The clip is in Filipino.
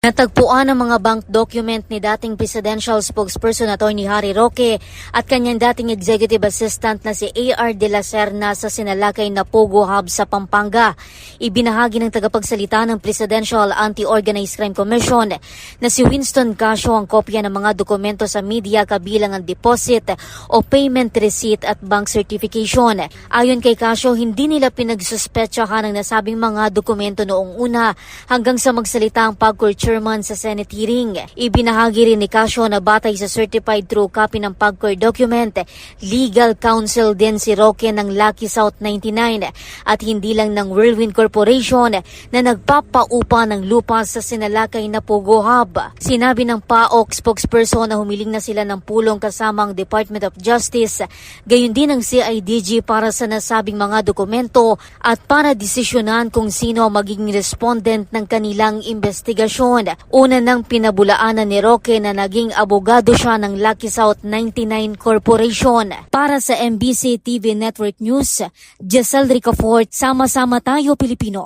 Natagpuan ang mga bank document ni dating presidential spokesperson Atty. Harry Roque at kanyang dating executive assistant na si A.R. de la Serna sa sinalakay na Pogo Hub sa Pampanga. Ibinahagi ng tagapagsalita ng Presidential Anti-Organized Crime Commission na si Winston Casio ang kopya ng mga dokumento sa media kabilang ang deposit o payment receipt at bank certification. Ayon kay Casio, hindi nila pinagsuspetsahan ang nasabing mga dokumento noong una hanggang sa magsalita ang PAGCOR chairman sa Senate hearing. Ibinahagi rin ni Casio na batay sa certified true copy ng PAGCOR document, legal counsel din si Roque ng Lucky South 99 at hindi lang ng Whirlwind Corporation na nagpapaupa ng lupa sa sinalakay na Pogo Hub. Sinabi ng PAOK spokesperson na humiling na sila ng pulong kasama ang Department of Justice, gayon din ang CIDG para sa nasabing mga dokumento at para desisyonan kung sino ang magiging respondent ng kanilang investigasyon. Una nang pinabulaanan ni Roque na naging abogado siya ng Lucky South 99 Corporation. Para sa MBC TV Network News, Jesel Ricafort, Sama-sama Tayo Pilipino.